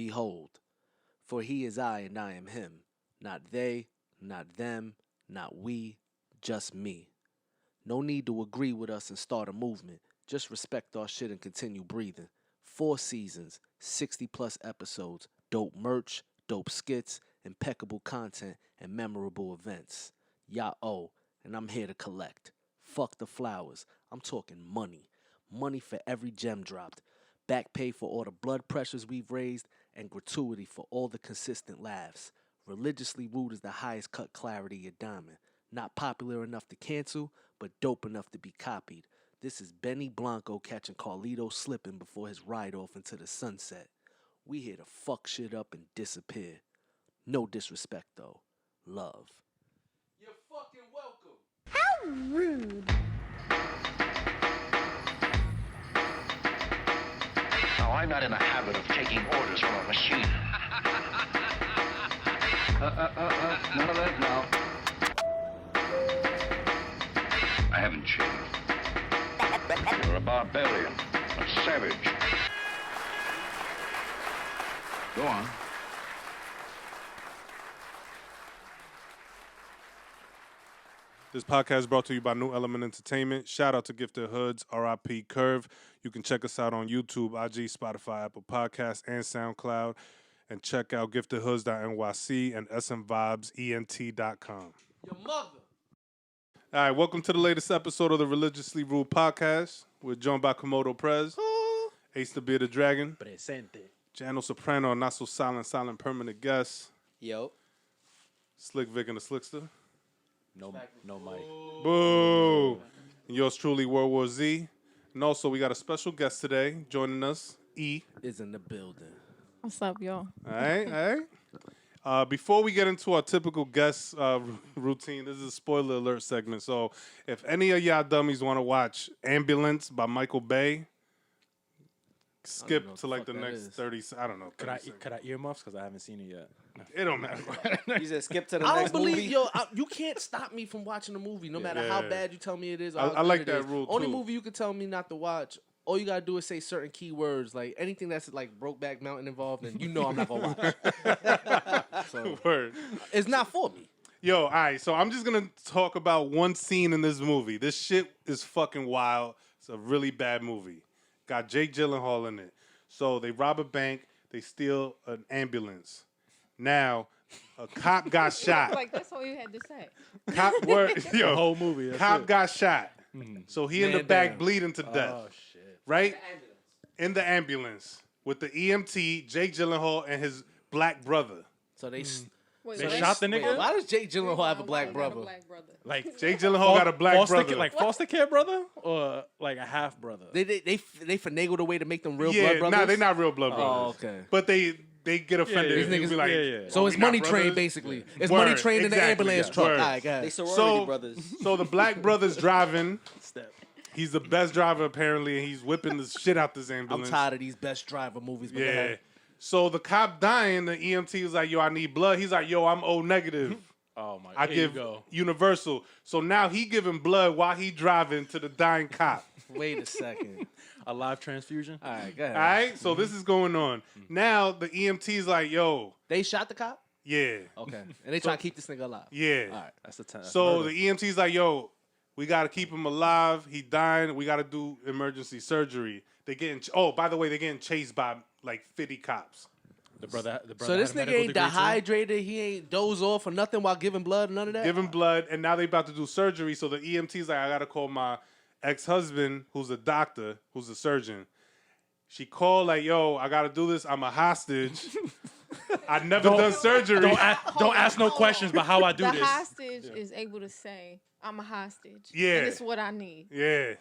Behold, for he is I and I am him. Not they, not them, not we, just me. No need to agree with us and start a movement. Just respect our shit and continue breathing. 4 seasons, 60 plus episodes, dope merch, dope skits, impeccable content, and memorable events. Y'all, and I'm here to collect. Fuck the flowers. I'm talking money. Money for every gem dropped. Back pay for all the blood pressures we've raised, and gratuity for all the consistent laughs. Religiously rude is the highest cut clarity of diamond. Not popular enough to cancel, but dope enough to be copied. This is Benny Blanco catching Carlito slipping before his ride off into the sunset. We here to fuck shit up and disappear. No disrespect though. Love. You're fucking welcome. How rude. Now, I'm not in the habit of taking orders from a machine. None of that now. I haven't changed. You're a barbarian, a savage. Go on. This podcast is brought to you by New Element Entertainment. Shout out to Gifted Hoods, RIP Curve. You can check us out on YouTube, IG, Spotify, Apple Podcasts, and SoundCloud. And check out giftedhoods.nyc and smvibesent.com. Your mother. All right, welcome to the latest episode of the Religiously Ruled Podcast. We're joined by Komodo Prez, Ace the Bearded Dragon, Presente. Jano Soprano, not so silent permanent guest, Yo. Slick Vic and the Slickster. No mic. Boo! And yours truly, World War Z. And also, we got a special guest today joining us, E. Is in the building. What's up, y'all? All right. Before we get into our typical guest routine, this is a spoiler alert segment. So if any of y'all dummies want to watch Ambulance by Michael Bay, skip to like the next 30 I don't know. Could I earmuffs? Because I haven't seen it yet. It don't matter. You said skip to the I next don't believe, movie. you can't stop me from watching a movie, no matter how bad you tell me it is. Or I how like good it that is. rule, Only too. movie you can tell me not to watch, all you gotta do is say certain keywords, like anything that's like Brokeback Mountain involved, and you know I'm not gonna watch. So, Word. it's not for me. Yo, all right, so I'm just going to talk about one scene in this movie. This shit is fucking wild. It's a really bad movie. Got Jake Gyllenhaal in it. So they rob a bank. They steal an ambulance. Now, a cop got shot. Like, that's all you had to say. Yo, The whole movie. cop got shot. So he in the Man back down. bleeding to death. Oh, shit. Right? In the ambulance with the EMT, Jake Gyllenhaal, and his black brother. So they Wait, They what? shot the nigga? Why does Jake Gyllenhaal have a black Got brother? Like, Jake Gyllenhaal got a black foster brother. Kid, like foster kid brother? Or like a half brother? They finagled a way to make them real blood Yeah, brothers. nah, they not real blood brothers. Oh, okay. But they get offended. yeah, if yeah. you These be niggas- like, yeah. So "Oh, it's we not money train, brothers?" basically. It's Word, money train in the exactly, ambulance yeah. truck. Word. All right, go ahead. They sorority So- brothers. So the black brother's driving. Step. He's the best driver apparently, and he's whipping the shit out this I'm ambulance. tired of these best driver movies. But go Yeah. ahead. So the cop dying, the EMT was like, "Yo, I need blood." He's like, "Yo, I'm O negative. Oh, my God. I Here give you go. universal." So now he giving blood while he driving to the dying cop. Wait a second. A live transfusion? All right, go ahead. All right, so this is going on. Now the EMT's like, "Yo, They shot the cop? yeah, Okay. And they try to keep this nigga alive. yeah." All right. That's the time. So the EMT's like, "Yo, we gotta keep him alive. He dying. We gotta do emergency surgery." They getting. Oh, by the way, they're getting chased by like 50 cops. The brother So this had a nigga medical ain't degree, too? dehydrated. He ain't doze off or nothing while giving blood. None of that. Giving blood, and now they about to do surgery. So the EMT's like, "I gotta call my ex-husband, who's a doctor, who's a surgeon." She called like, "Yo, I gotta do this. I'm a hostage. I've never done surgery." Don't ask no questions about how I do the this. hostage is able to say, I'm a hostage. Yeah. And it's what I need. Yeah,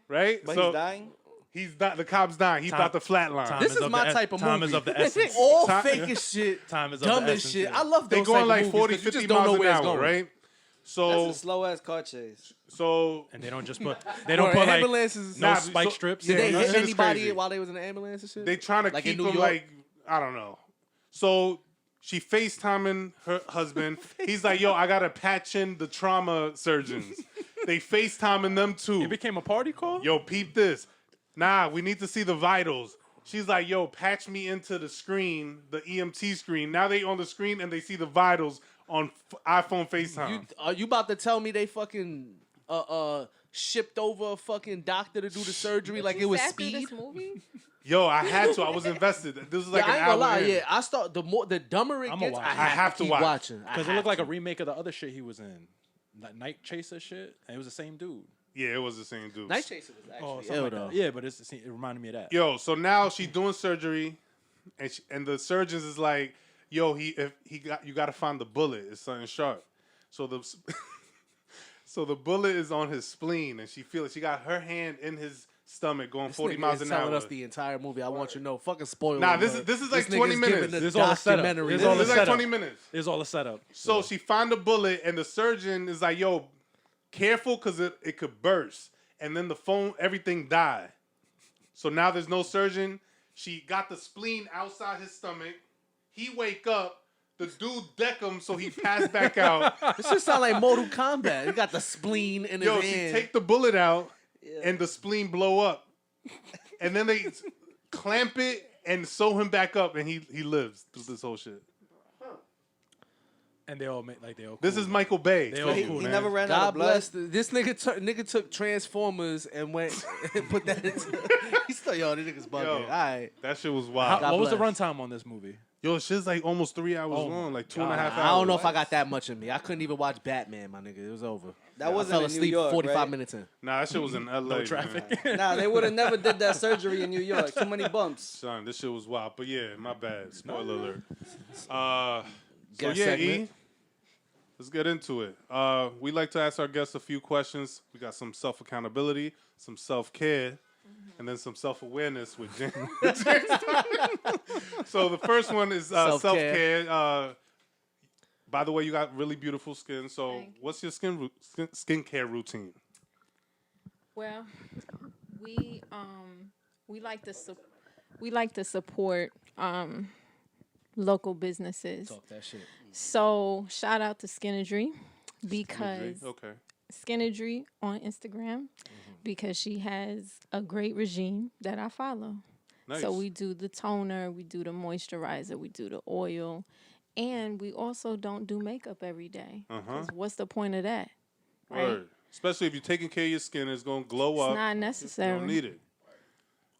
right. But so he's dying? He's not. The cop's dying. He's about to flatline. Time This is of my the type of time movie. is of the This essence. is all Time- fake as shit. Time is of Dumb the as essence, shit. yeah. I love They those going type like of 40, movies 'cause you 50 just don't know miles an where it's hour, going. right? That's So, a slow ass car chase. so And they don't just put like ambulances. no Nah, spike so- strips. Did they that hit shit is anybody crazy. while they was in the ambulance and shit? they trying to Like in keep New him York? like, I don't know. So she FaceTiming her husband. He's like, "Yo, I gotta patch in the trauma surgeons." They FaceTiming them too. It became a party call? Yo, peep this. Nah, we need to see the vitals. She's like, yo, patch me into the screen, the EMT screen. Now they on the screen and they see the vitals on iPhone FaceTime. Are you about to tell me they fucking shipped over a fucking doctor to do the surgery like it was Sat through speed? this movie? Yo, I had to. I was invested. This was like Yeah, I an ain't gonna hour lie. in. Yeah, I start the dumber it I'ma gets. watch I it. have to keep keep watch. watching Because it looked like a remake of the other shit he was in. That Night Chaser shit. And it was the same dude. Yeah, it was the same dude. Night Chaser was actually Something ill like though. that. Yeah, but it reminded me of that. Yo, so now she's doing surgery, and the surgeons is like, yo, you got to find the bullet. It's something sharp. So the bullet is on his spleen, and she feels she got her hand in his stomach going This 40 nigga miles is an telling hour. us the entire movie. I want you to know. Fucking spoiler. Nah, alert. this is like This 20 nigga's minutes. giving the This is all a setup. documentary. This is all This a is like setup. 20 minutes. It's all a setup. So she found the bullet, and the surgeon is like, yo, careful because it could burst. And then the phone, everything died. So now there's no surgeon. She got the spleen outside his stomach. He wake up. The dude deck him, so he passed back out. This just sound like Mortal Kombat. He got the spleen in his Yo, she hand. take the bullet out, and the spleen blow up. And then they clamp it and sew him back up, and he lives through this whole shit. And they all make like they all. This cool, is man. Michael Bay. They all He, cool, he man. never ran out God of blood. bless this nigga took Transformers and went and put that into. He's still this nigga's bugging. Yo. All right. That shit was How, wild. God what was the bless. runtime on this movie? Yo, shit's like almost 3 hours Oh long, my like 2.5 hours. I don't know if I got that much in me. I couldn't even watch Batman, my nigga. It was over. That wasn't I fell in New asleep York, 45 right? minutes in. Nah, that shit was in LA. No traffic. Man. Nah, they would have never did that surgery in New York. Too many bumps. Son, this shit was wild. But yeah, my bad. Spoiler alert. So Guest yeah, segment. E, let's get into it. We like to ask our guests a few questions. We got some self-accountability, some self-care, and then some self-awareness with James. So the first one is Self-care. self-care. By the way, you got really beautiful skin. So Thank you. what's your skincare routine? Well, we like to support local businesses. Talk that shit. So shout out to Skinadry because Okay. Skinadry on Instagram because she has a great regime that I follow. Nice. So we do the toner, we do the moisturizer, we do the oil, and we also don't do makeup every day. 'Cause what's the point of that? Right? Word. Especially if you're taking care of your skin, it's gonna glow It's up. not You necessary. don't need it.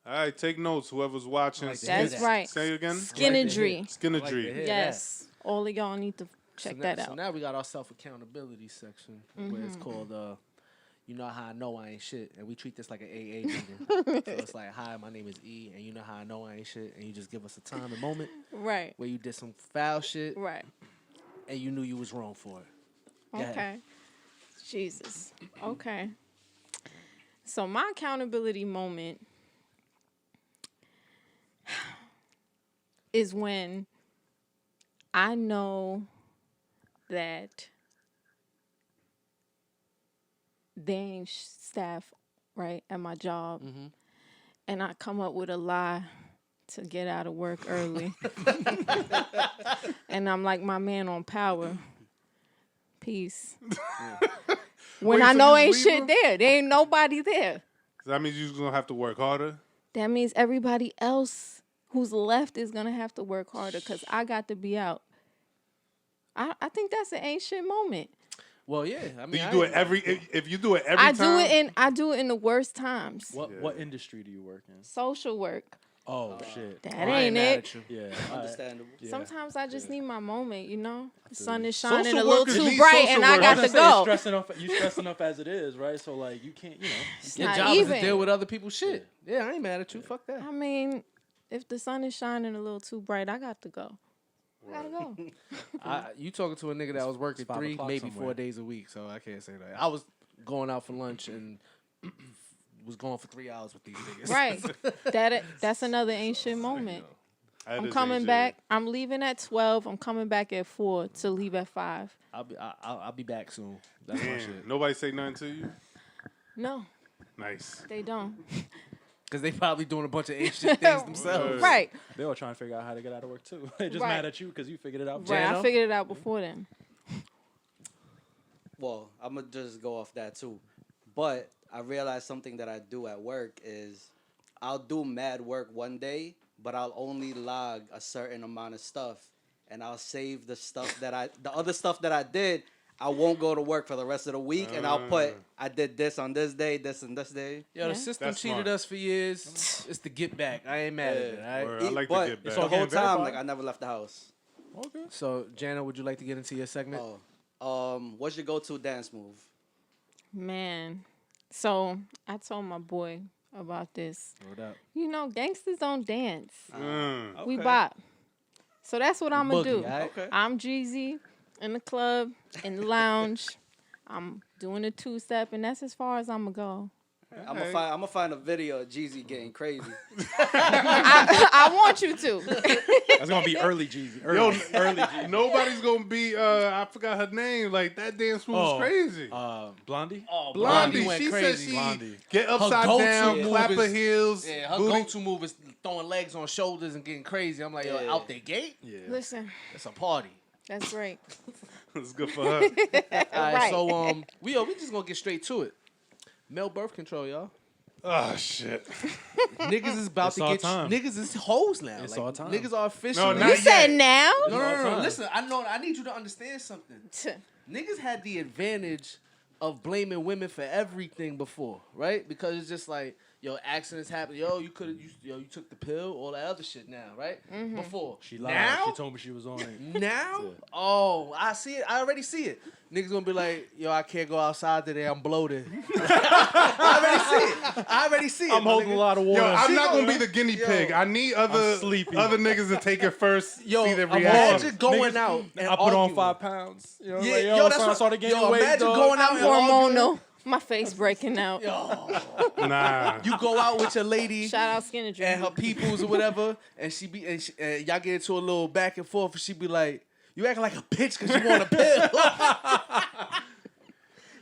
All right, take notes. Whoever's watching. like to hear That's that. right. Say it again. Skinadry. Skinadry. Like to hear Yes. All of y'all need to check so that now, out. So now we got our self-accountability section where it's called you know how I know I ain't shit, and we treat this like an AA meeting. So it's like, hi, my name is E, and you know how I know I ain't shit, and you just give us a time and moment Right. where you did some foul shit Right. and you knew you was wrong for it. Go ahead. Okay. Jesus. Okay. So my accountability moment is when I know that they ain't staff right at my job, and I come up with a lie to get out of work early, and I'm like my man on power. Peace. When Wait, I so know you ain't leave shit them? there, there ain't nobody there. That means you're just gonna have to work harder. That means everybody else who's left is gonna have to work harder because I got to be out. I think that's an ancient moment. Well, yeah. I mean, Do you I do it ain't- every? If you do it every I time, do it in the worst times. What industry do you work in? Social work. Oh shit. That I ain't ain't mad it. at you. Yeah. all right. Understandable. Yeah. Sometimes I just need my moment, you know? The sun is Social shining a little workers too need bright social and I work. got I was to gonna say, go. you stressing up as it is, right? So like you can't, It's Your not job is to even. deal with other people's shit. Yeah, I ain't mad at you. Fuck that. I mean, if the sun is shining a little too bright, I got to go. I gotta go. You talking to a nigga that was working It's 5 3, o'clock maybe 4 somewhere. days a week, so I can't say that. I was going out for lunch and was going for 3 hours with these niggas. Right. That's another ancient moment. That I'm is coming ancient. back. I'm leaving at 12. I'm coming back at 4 to leave at 5. I'll be back soon. That's my Damn. shit. Nobody say nothing to you. No, Nice. they don't. Because they probably doing a bunch of ancient things themselves. Right. They all trying to figure out how to get out of work too. They just Right. mad at you because you figured it out. Right. I Jano? figured it out before then. Well, I'm gonna just go off that too. But I realized something that I do at work is I'll do mad work one day, but I'll only log a certain amount of stuff, and I'll save the other stuff that I did. I won't go to work for the rest of the week, and I'll put I did this on this day, this and this day. Yo, the system That's cheated smart. us for years. It's the get back. I ain't mad at it, all right? Word. I like to but get back. the whole getting time, verified? like I never left the house. Okay. So, Jana, would you like to get into your segment? What's your go-to dance move? Man. So I told my boy about this. Word up. You know, gangsters don't dance. Mm. We bop. So that's what I'm going to Boogie, do. alright? Okay. I'm Jeezy in the club, in the lounge. I'm doing a two-step, and that's as far as I'm going to go. I'm gonna find a video of Jeezy getting crazy. I want you to. That's gonna be early Jeezy. Yo, Early Jeezy. nobody's gonna be. I forgot her name. Like that dance move was crazy. Blondie. Oh, Blondie, went she crazy. said she Blondie. get upside go-to down, move clap her is- heels. Yeah, her booty. go-to move is throwing legs on shoulders and getting crazy. I'm like, yo, Yeah. out the gate? Yeah. Listen, It's a party. that's great. It's good for her. All right, Right. so we just gonna get straight to it. Male birth control, y'all. Oh shit. Niggas is about It's to all get time. niggas is hoes now. It's like, all time. Niggas are official. No, You not said yet. now? No, no, all no, no. time. Listen, I need you to understand something. Niggas had the advantage of blaming women for everything before, right? Because it's just like, yo, accidents happen. Yo, you took the pill, all that other shit now, right? Before. She lied. Now? She told me she was on it. Now? Oh, I see it. I already see it. Niggas gonna be like, yo, I can't go outside today. I'm bloated. I already see it. I'm my holding nigga. a lot of water. Yo, I'm She not gonna- gonna be the guinea pig. I need other sleepy. niggas to take it first. Yo, see their imagine reaction. going out and I put on arguing. 5 pounds. You know, Yeah, like, yo, that's son, I what. started gaining Yo, weight. imagine dog. going out I'm and arguing. hormonal. My face breaking out. Nah. You go out with your lady Shout out Skinny Dream. and her peoples or whatever, and and y'all get into a little back and forth, and she be like, "You acting like a bitch because you want a pill."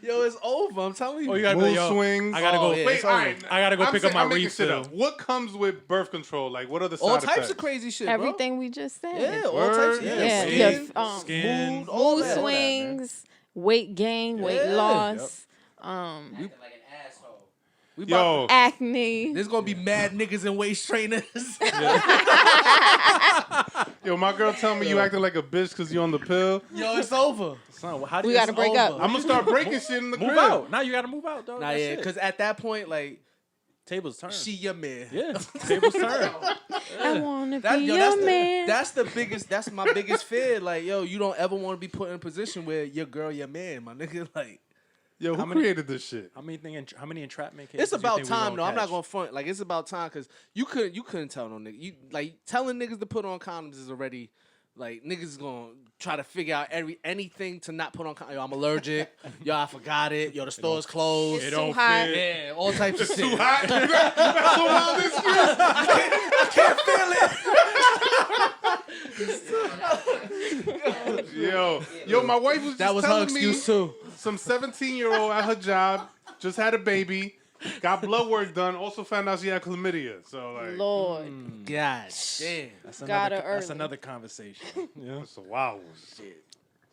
Yo, it's over. I'm telling you. Oh, you gotta be Mood like, yo, swings. I gotta Oh, go. yeah. Wait, it's all over. right. I gotta go pick up my I'm making shit refill. up. What comes with birth control? Like, what are the side all effects? types of crazy shit, bro. Everything we just said. Yeah, all Word. types. Yeah, Skin, yeah, Skin. mood, all Mood that. swings, weight gain, weight Yeah. loss, We about- Yo, acne. There's gonna be mad niggas in waist trainers. yo, my girl tell me you acting like a bitch because you on the pill. Yo, it's over. Son, how do We you gotta break up. I'm gonna start breaking shit in the move crib. out? Now you gotta move out, dog. Nah, That's yeah, it. because at that point, like, tables turn. she your man. Yeah, tables turn. I wanna That, be yo, your man. that's my biggest fear. Like, yo, you don't ever want to be put in a position where your girl, your man, my nigga. Like, Yo, who How many- created this shit? How many entrapment cases? it's do you about think we time, though. I'm not catch? gonna front. Like, it's about time because you couldn't tell no nigga. You like telling niggas to put on condoms is already like niggas is gonna try to figure out anything to not put on condoms. Yo, I'm allergic. Yo, I forgot it. Yo, the store's closed. It's too hot. Yeah, all types of shit. Too hot. That's a wild excuse. Yo, my wife was just That was her telling excuse me too. some 17-year-old at her job just had a baby, got blood work done, also found out she had chlamydia. So like, Lord. God damn. That's Got another, her that's early. another conversation. Yeah. that's a wild one.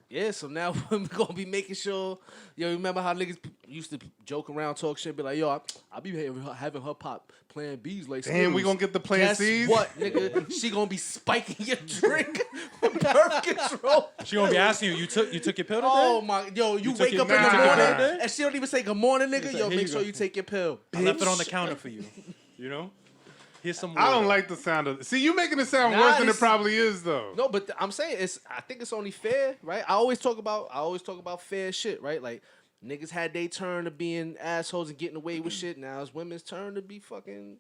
Yeah, so now we're gonna be making sure. Yo, remember how niggas used to joke around, talk shit, be like, yo, I be having her pop Plan B's like. Damn, we Skittles. gonna get the Plan Guess C's? what, nigga? She gonna be spiking your drink with birth control. She gonna be asking you. You took your pill today? Oh my, yo, you took wake your- up in you the took your morning pill and she don't even say good morning, nigga. say, Yo, "Here make you sure go." you take your pill. I left it on the bitch. counter for you. You know. Here's some. I don't water. like the sound of. See, you making it sound Nah, worse than it this- probably is, though. No, but I'm saying I think it's only fair, right? I always talk about fair shit, right? Like niggas had their turn to being assholes and getting away with shit. Now it's women's turn to be fucking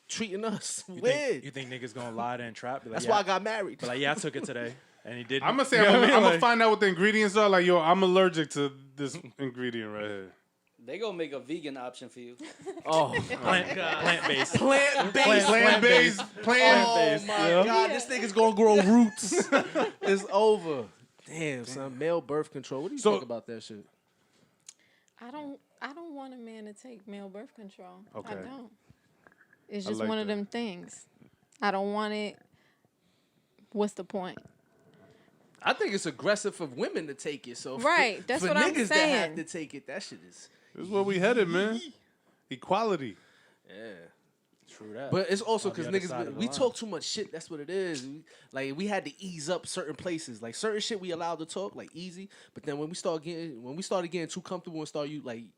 treating us You weird. think, you think niggas gonna lie to entrap? Be like, That's yeah, why I got married. But like, yeah, I took it today, and he didn't. I'm gonna say You know I'm what I mean? gonna Like, find out what the ingredients are. Like, yo, I'm allergic to this ingredient right here. They gonna make a vegan option for you. Oh, plant-based. plant-based. Plant-based. Oh Plant-based. my yeah. god, this nigga's gonna grow roots. It's over. Damn, son. Male birth control. What do you think about that shit? I don't want a man to take male birth control. Okay. I don't. It's I just like one of that. them things. I don't want it. What's the point? I think it's aggressive for women to take it. So Right, that's for what I'm niggas that have saying. to take it, that shit is This is where we headed, man. Equality. yeah. True that. But it's also On the because other side niggas, of the we line. talk too much shit. That's what it is. We had to ease up certain places. Like certain shit we allowed to talk like easy. But then when we started getting too comfortable and start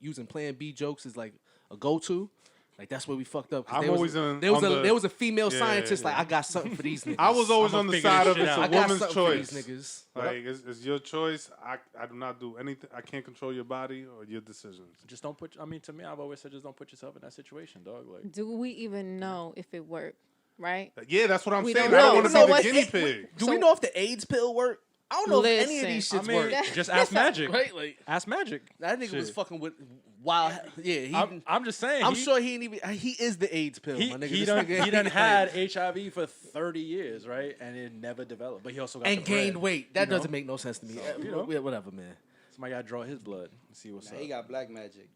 using Plan B jokes as like a go to, like that's where we fucked up. 'Cause I'm always on there the- was a female Yeah, scientist yeah. like I got something for these niggas. I was always I'ma on the figure side this of shit it's out. a I got woman's something for choice. these niggas. Like it's your choice. I do not do anything. I can't control your body or your decisions. Just don't put. I mean, to me, I've always said, just don't put yourself in that situation, dog. Like, Do we even know if it worked? Right? Yeah, that's what I'm We saying. don't I don't know. want to So be the what's guinea it- pig. Do we know if the AIDS pill worked? I don't know if any of these Listen, I shits mean, work. just ask Magic. Right? Like Ask Magic. that nigga was Shit. fucking with wild. Yeah, I'm just saying. I'm sure he ain't even. He is the AIDS pill, He, my nigga. he This done, nigga he done like- had HIV for 30 years, right? And it never developed. But he also got and the gained bread, weight. That you know? doesn't make no sense to me. you know. Whatever, man. Somebody got to draw his blood and see what's Nah, up. he got black magic.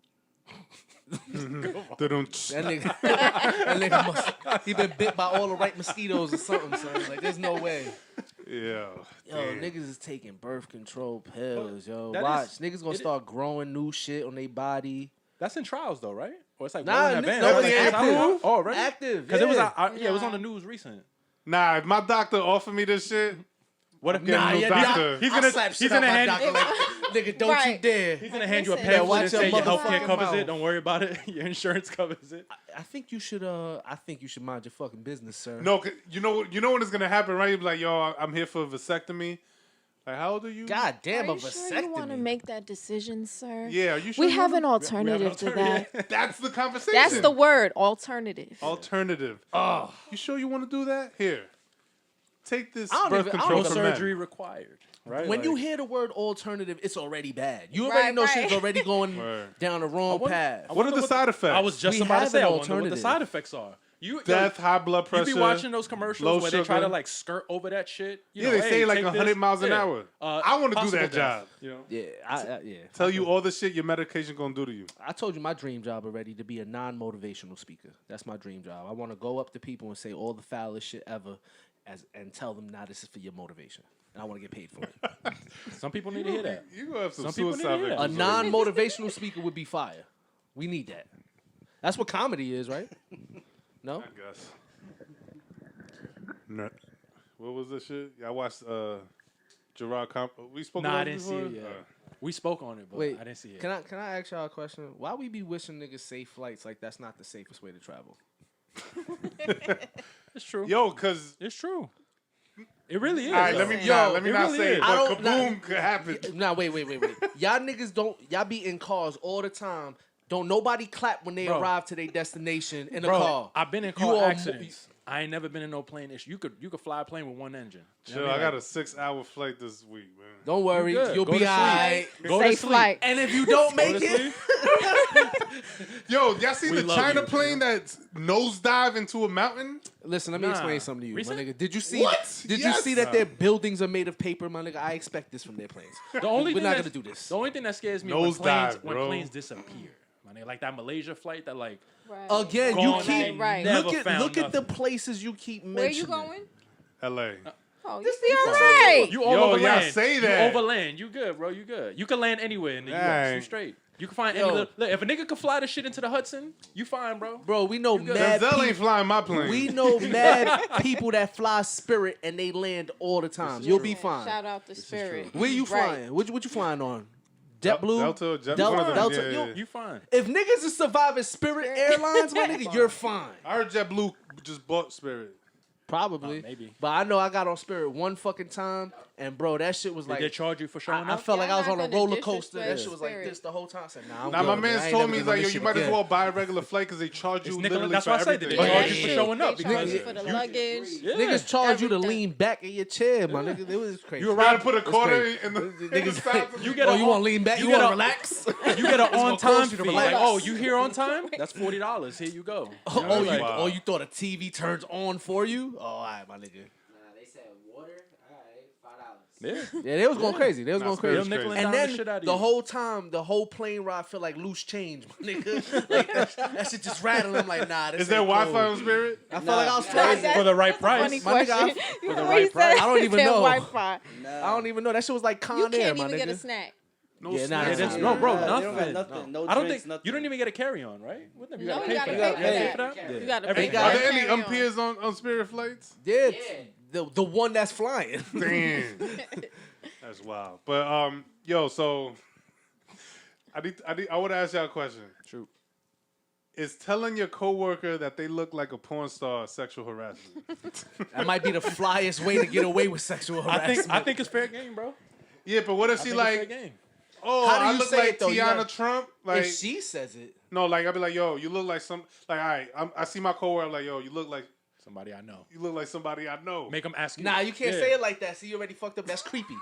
That nigga must. He been bit by all the right mosquitoes or something. Son. Like, there's no way. Yeah. Yo, niggas is taking birth control pills. Yo, That watch. is- Niggas gonna it- start growing new shit on their body. That's in trials, though, right? Or it's like Nah, well in nigga, advance. no, That's it's like active. trials. Oh, really? Active. Because it was, yeah. yeah, it was on the news recent. Nah, if my doctor offered me this shit, What if getting a new yeah, doctor. He's I'll gonna slap he's shit gonna out my hand doctor like, nigga, don't you Right. dare. he's gonna hand you a Listen. pamphlet watch and your say your health care motherfucking covers mouth. it. Don't worry about it. Your insurance covers it. I think you should. I think you should mind your fucking business, sir. No, 'cause you know when it's gonna happen, right? You be like, yo, I'm here for a vasectomy. Like, how old are you? God damn, Are a you sure you want to vasectomy. make that decision, sir? Yeah, are you sure? We you have an wanna- alternative to that. That's the conversation. That's the word, alternative. alternative. Oh, you sure you want to do that? Here, take this I don't birth even- I control No don't for surgery men. required. Right? When you Like, hear the word alternative, it's already bad. You already Right, know right. shit's already going Word. down the wrong wonder- path. What are the side effects? I was just We about to have say, an I wonder what the alternative. side effects are. You Death, high blood You pressure. be watching those commercials low where they try to sugar. like skirt over that shit. You Yeah, know, they hey, say like take 100 this. miles an Yeah. hour. I want to do possible that death, job. You know, Yeah, yeah. Tell you all the shit your medication gonna do to you. I told you my dream job already to be a non-motivational speaker. That's my dream job. I want to go up to people and say all the foulest shit ever, and tell them, "Nah, this is for your motivation," and I want to get paid for it. some people need to hear that. You gonna have some Some people need to suicide hear that. A victims. non-motivational speaker would be fire. We need that. That's what comedy is, right? No. I guess. No. What was this shit? I watched Gerard we spoke Nah, about I it didn't see before? it yet. We spoke on it, but Wait, I didn't see it. Can I ask y'all a question? Why we be wishing niggas safe flights like that's not the safest way to travel? It's true. Yo, cause It's true. It really is. all right, let me Yo, let me it not really say is. it, I but don't- kaboom could happen. Nah, wait. Y'all niggas y'all be in cars all the time. Don't nobody clap when they Bro. arrive to their destination in a Bro, car. I've been in You car are accidents. I ain't never been in no plane issue. You could fly a plane with one engine. You know Chill, what I got mean? a 6-hour flight this week, man. Don't worry, good. you'll Go be to sleep. alright. Go to Safe sleep. flight. And if you don't Go make to it, sleep. Yo, y'all see We the love China you, plane that nosedive into a mountain? listen, let me Nah. explain something to you, Recent? my nigga. Did you see? What? Did you Yes. see that their buildings are made of paper, my nigga? I expect this from their planes. The only We're thing not that's- gonna do this. The only thing that scares me Nosedive, when bro. planes disappear. My nigga, like that Malaysia flight that like Right. Again, you gone keep and Right. never look found at the nothing. places you keep mentioning. Where you going? LA. Oh, you be all right. You all Yo, over y'all land. say that. You over land. You good, bro. You good. You can land anywhere in the U.S. You Dang. straight. You can find Yo. any little. Look, if a nigga could fly the shit into the Hudson, you fine, bro. Bro, we know good. mad Denzel ain't people. flying my plane. We know mad people that fly Spirit and they land all the time. You'll be fine. Shout out to Spirit. Where you Right. flying? What you flying on? JetBlue? Delta, Jet, Delta, one of them, Delta. yeah, Yo, yeah. You fine. If niggas is surviving Spirit Airlines, my nigga, you're fine. I heard JetBlue just bought Spirit. Probably. Maybe. But I know I got on Spirit one fucking time, and bro, that shit was Did like. they charge you for showing I up? felt like Y'all I was not on a gonna roller coaster. disrespect That shit was like Spirit. this the whole time. I said, nah, I'm Now my good, man. I man's ain't told never me, he's doing like, yo, this you shit might as again. well buy a regular flight because they charge you It's nickel- literally that's for why I said everything. that they Yeah, charge you for showing up they because charge you for the luggage. Yeah. Niggas charge you to Everything. lean back in your chair, my nigga. It was crazy. You Try to arrive. put a quarter crazy. in the Niggas- side of You the- get Oh, a you want to lean back? you You get want to a- relax? You get an gonna on cost time you to fee. relax. Like, oh, you here on time? That's $40. Here you go. Oh, know, you, like- Wow. oh, you thought a TV turns on for you? Oh, all right, my nigga. Nah, they said water. All right, $5. Yeah. Yeah, they was going crazy. They was Nah, going Spirit's crazy. They'll nickel crazy. and And dime then the shit out of the you. whole time, the whole plane ride felt like loose change, my nigga. Like that shit just rattling. I'm like, nah, this Is there ain't Wi-Fi cool. on Spirit? I felt like I was Nah. flying. For the right price. Funny My nigga, question. I- You for the know right he said price. I don't even said know. Wi-Fi. I don't even know. That shit was like You Con Air, can't my even nigga. get a snack. No Yeah, nah, snacks. nah, No, bro, They don't nothing. got nothing. No I don't drinks, think nothing. you don't even get a carry on, right? With them, you No, gotta you pay gotta for pay that. for You gotta that. pay for that. You got to Everything. pay. Are for there any carry-on. umpirs on Spirit flights? Yeah, the one that's flying. Damn, that's wild. But yo, so I want to ask y'all a question. Shoot. Is telling your coworker that they look like a porn star sexual harassment? That might be the flyest way to get away with sexual harassment. I think it's fair game, bro. Yeah, but what if I she think it's fair like, game. oh, How do I you look say like it, though? You Tiana gotta- Trump? Like, if she says it, no, like I'd be like, yo, you look like some, like, all right, I see my coworker, I'm like, yo, you look like Somebody I know. somebody I know. Make them ask you. nah, you can't Yeah. say it like that. See, you already fucked up. That's creepy.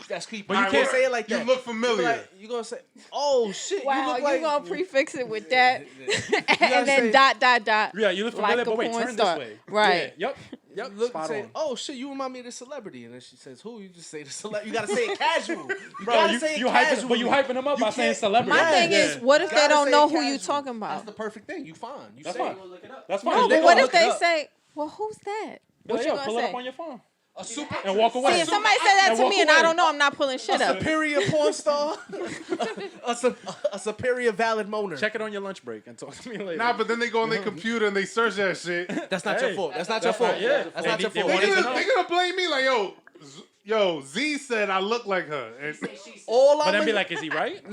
That's creepy. But you You can't- can't say it like You that. look familiar. You gonna say, oh shit, Wow, you look you like. gonna prefix it with that, gotta and then say- dot dot dot. Yeah, you look familiar, like a but wait, porn turn star. this way. Right. Yeah, yep. You look Spot and say, on. oh shit, you remind me of the celebrity, and then she says, who? You just say the celebrity. You gotta say it casual. You Bro, gotta say it you hyping, casual. but you hyping them up You by saying can't- celebrity. My thing is, what if they Gotta don't say know it who you casual. talking That's about? the perfect thing. You fine. You That's say fine. it. That's No, fine. they but what gonna if look it they up. say, well, who's that? What Yo, you gonna pull it say? up on your phone A super and walk away. See, if somebody said that And to walk me and I away. don't know, I'm not pulling shit up. superior porn star, a superior valid moaner. Check it on your lunch break and talk to me later. Nah, but then they go on their computer and they search that shit. That's not your Hey, fault. That's not your fault. yeah. That's not your They fault. wanted to know. They gonna blame me like, yo, Z said I look like her. And All But I'm then be gonna- like, is he right?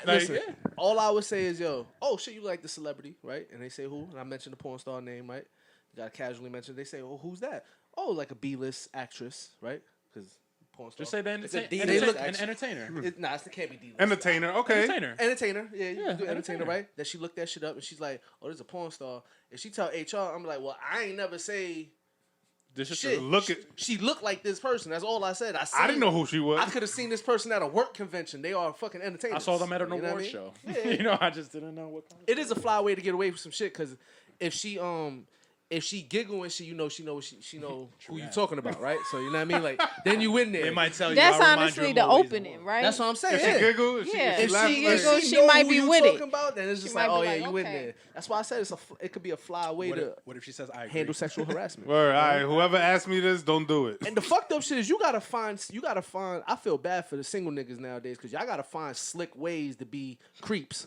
listen. yeah. All I would say is, yo, oh shit, you like the celebrity, right? And they say who? And I mentioned the porn star name, right? You gotta casually mention. They say, oh, who's that? Oh, like a B-list actress, right? Because porn star. Just say the It's a D- entertainer. they look- An entertainer. Nah, it can't be D-list. entertainer, okay. Entertainer. Entertainer, yeah, you Yeah, can do entertainer, entertainer. right? That she looked that shit up and she's like, oh, this is a porn star. If she tell HR, I'm like, well, I ain't never say This is shit. Look at- she looked like this person. That's all I said. I didn't know who she was. I could have seen this person at a work convention. They are fucking entertainers. I saw them at an You know what I award mean? show. Yeah. You know, I just didn't know what kind of It is a fly way to get away from some shit because if she giggle and shit, she know who you talking about, right? So you know what I mean? Like then you in there. It might tell you. That's I'll remind honestly you the of Louise opening, Moore. right? That's what I'm saying. If she yeah. giggle, if Yeah. she If laugh, she like, giggle, she know might who be you with it. talking about, then it's just might like, oh be yeah, like, you in okay. there. That's why I said it could be a fly way to What if she says I agree? handle sexual harassment. Word, all right, whoever asked me this, don't do it. And the fucked up shit is you gotta find. I feel bad for the single niggas nowadays because y'all gotta find slick ways to be creeps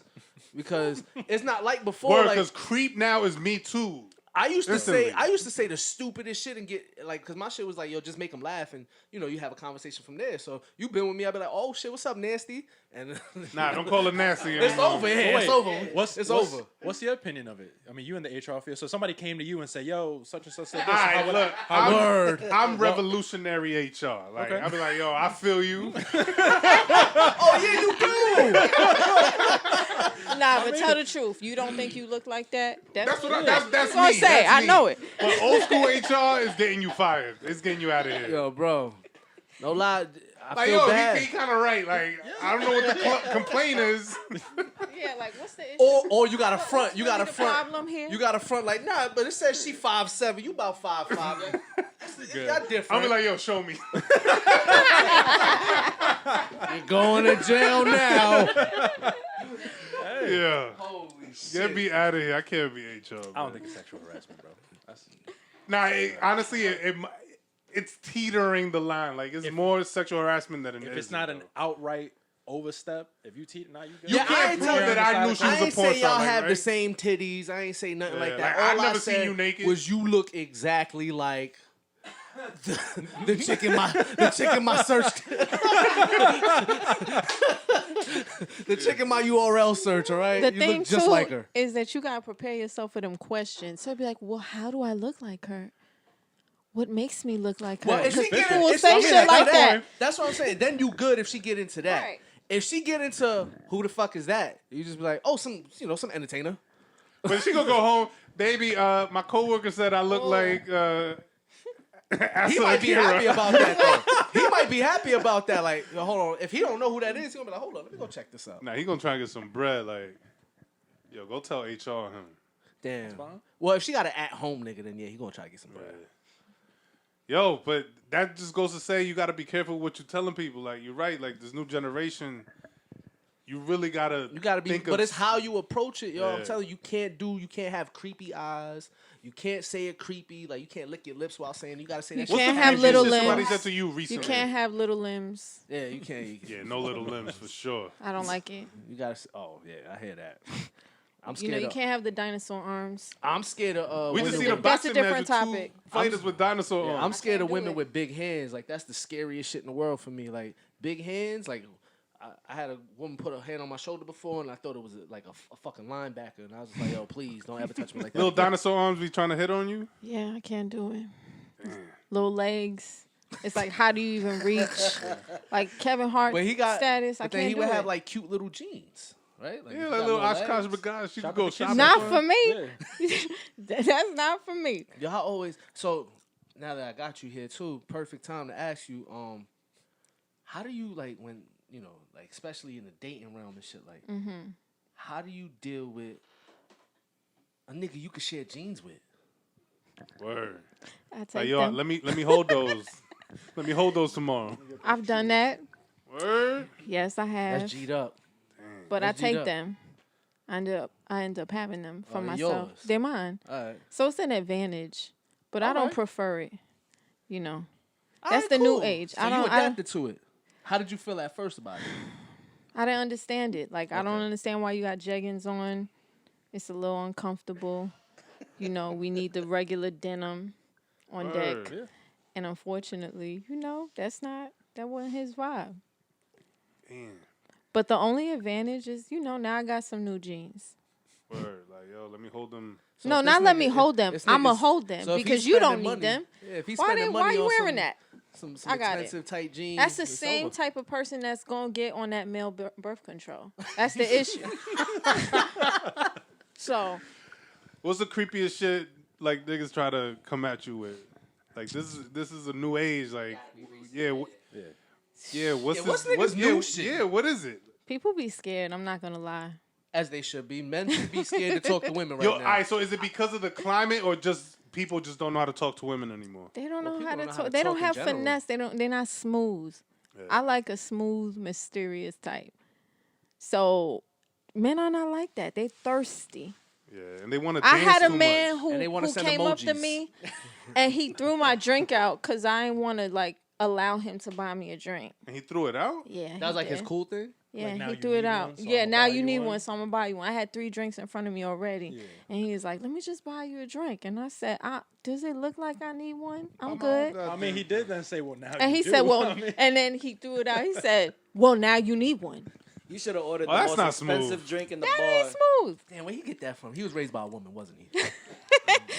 because it's not like before. Word, Like because creep now is me too. I used to Instantly. say the stupidest shit and get like, because my shit was like, yo, just make them laugh and you have a conversation from there. So you been with me, I'd be like, oh shit, what's up, nasty? And Nah, don't call it nasty it's anymore. over. Yeah, But it's wait, over. It's over. What's your opinion of it? I mean, you in the HR field, so somebody came to you and said, "Yo, such and such said this." All right, How would look, I- I'm revolutionary HR. Like, Okay. I'll be like, yo, I feel you. Oh yeah, you do. Nah, but tell the truth. You don't think you look like that? That's what you. that's I me. was gonna say, That's I me. know it. But old school HR is getting you fired. It's getting you out of here. Yo, bro, no lie, I Like, feel yo, bad. he kind of right. Like, I don't know what the complaint is. Yeah, like what's the issue? Or you got to front. You got to the front. problem here? You got to front like nah, but it says she 5'7". You about 5'5". Y'all different. I'll be like, yo, show me. You're going to jail now. Yeah. Holy Get me out of here. I can't be HR. I don't man. think it's sexual harassment, bro. That's, Nah, honestly, it's teetering the line. Like, it's more sexual harassment than it if is. it's not an outright overstep, if you teach, now you good. You Yeah, I can't ain't prove tell- that I knew she was I a ain't porn say star. y'all like, have right? the same titties. I ain't say nothing like Yeah, that. like, I All never said seen you naked. was you look exactly like the chick in my search. The chick in my URL search. All right, The you thing look just too like her. is that you gotta prepare yourself for them questions. So be like, well, how do I look like her? What makes me look like her? Well, if she Because get people in- will if say she- shit like that's that. fine. That's what I'm saying. Then you good if she get into that. Right. If she get into who the fuck is that, you just be like, oh, some entertainer. But she gonna go home, baby. My coworker said I look like. He might be happy about that though. He might be happy about that. Like, yo, hold on. If he don't know who that is, he gonna be like, hold on, let me go check this out. Nah, he gonna try and get some bread. Like, yo, go tell HR him. Damn. fine. Well, if she got an at-home nigga, then yeah, he gonna try to get some bread. Yo, but that just goes to say you got to be careful what you're telling people. Like, you're right. Like, this new generation, you really gotta. You gotta be, think but of, it's how you approach it, yo. I'm Yeah. telling you, you can't have creepy eyes. You can't say it creepy. Like you can't lick your lips while saying. You gotta say You that. What's can't the have craziest little shit somebody limbs. said to you recently? You can't have little limbs. Yeah, you can't. Yeah, no little limbs for sure. I don't like it. You gotta. Oh yeah, I hear that. I'm You scared. know, you of, can't have the dinosaur arms. I'm scared of. We just women seen a with- That's a boxing match different with topic. two fighters with dinosaur Yeah, I'm arms. scared of do women it. with big hands. Like that's the scariest shit in the world for me. Like big hands. Like I had a woman put her hand on my shoulder before, and I thought it was like a fucking linebacker, and I was just like, yo, please don't ever touch me like that. Little dinosaur arms be trying to hit on you? Yeah, I can't do it. Little legs. It's like, how do you even reach? Like Kevin Hart But he got status. I But then can't he do would it. have like cute little jeans, right? Like, Yeah, he like got little legs. Oshkosh Bagosh. She could Shop go at the shopping. Not for for him. me. Yeah. That's not for me. Yo, I always so now that I got you here too, perfect time to ask you, how do you like when like especially in the dating realm and shit like, how do you deal with a nigga you could share jeans with? Word. I Like, take yo, them. let me hold those. Let me hold those tomorrow. I've done that. Word. Yes, I have. That's G'd up. But I That's G'd take up. them. I end up having them for Oh, they're myself. yours. They're mine. All right. So it's an advantage. But I don't Alright. prefer it. You know. That's Alright, the new cool. age. So I you don't adapted to it. How did you feel at first about it? I didn't understand it. Like I don't Okay. understand why you got jeggings on. It's a little uncomfortable. You know, we need the regular denim on Word. deck. Yeah. And unfortunately, that wasn't his vibe. Damn. But the only advantage is, now I got some new jeans. Word. Like, yo, let me hold them. So No, if this not let me nigga- hold them. this I'ma nigga's- hold them so if because he's you spending don't need money- them. Yeah, if he's Why spending money you on wearing some, that? Some I got it. expensive tight jeans. That's the it's same over. type of person that's gonna get on that male birth control. That's the issue. So What's the creepiest shit like niggas try to come at you with? Like this is a new age. Like yeah, what's Yeah, this? what's niggas' new shit? Yeah, what is it? people be scared. I'm not gonna lie. As they should be. Men should be scared to talk to women right Yo, now. all right. So is it because of the climate or just people just don't know how to talk to women anymore? They don't Well, know people how to don't know how talk. to They don't talk in have general. finesse. They're not smooth. Yeah. I like a smooth, mysterious type. So men are not like that. They thirsty. Yeah, and they want to. I had a too man much. who And they wanna send came up to emojis. me and he threw my drink out because I didn't want to like allow him to buy me a drink. and he threw it out. Yeah, That was he like his did. cool thing? Yeah, Like, now he you threw it need out. one, so Yeah, I'ma now buy you you need one? one, so I'm gonna buy you one. I had 3 drinks in front of me already, Yeah. and he was like, "Let me just buy you a drink." And I said, "Does it look like I need one? I'm on, good." God. I mean, he did then say, well, now And you he do. said, "Well," I mean, and then he threw it out. He said, "Well, now you need one." You should have ordered Oh, the that's most not expensive smooth. drink in the That bar. ain't smooth. Damn, where he get that from? He was raised by a woman, wasn't he?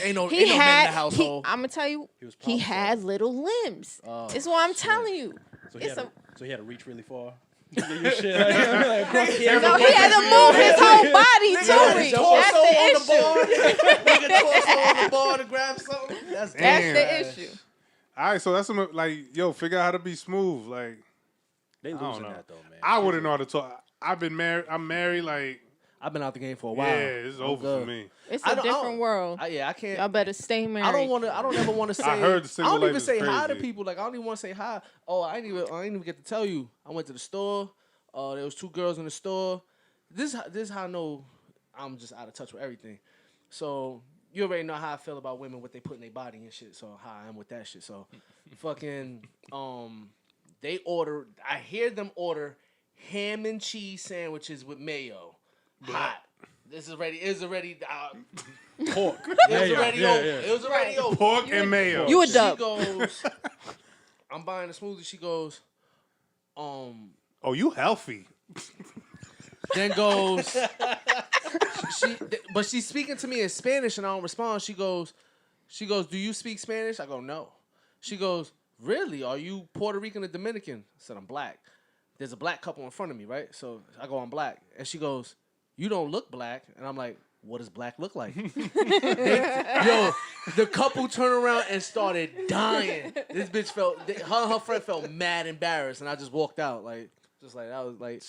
ain't no, He ain't no man in had. the household. I'm gonna tell you, was he problem had little limbs. Oh, It's what I'm telling you. so he It's had a so he had to reach really far. To get your shit. Like, bro, No, he had to move his whole body to reach. That's the issue. Nigga torso on the bar to grab something. That's That's Damn. the issue. All right, so that's some like yo, figure out how to be smooth. Like They I don't losing know. that though, man. I wouldn't know how to talk. I've been married. I'm married. Like I've been out the game for a while. yeah, it's I'm over good. for me. It's I a don't- I different don't- world. I can't. Y'all better stay married. I don't ever want to say. I heard the single I don't life even is say hi to crazy. people. Like I don't even want to say hi. Oh, I didn't even get to tell you. I went to the store. There was 2 girls in the store. This is how I know I'm just out of touch with everything. So you already know how I feel about women, what they put in their body and shit. So how I am with that shit. So fucking they order. I hear them order ham and cheese sandwiches with mayo. Hot. This is ready. It was already. Pork. It was already yeah, over. yeah. It was already over. Pork and mayo. You a She dub. goes, I'm buying a smoothie. She goes, Oh, you healthy? then goes, but she's speaking to me in Spanish and I don't respond. She goes, do you speak Spanish? I go, no. She goes, really? Are you Puerto Rican or Dominican? I said, I'm black. There's a black couple in front of me, right? So I go, I'm black. And she goes, you don't look black. And I'm like, what does black look like? Yo, the couple turned around and started dying. This bitch her friend felt mad embarrassed, and I just walked out I was like,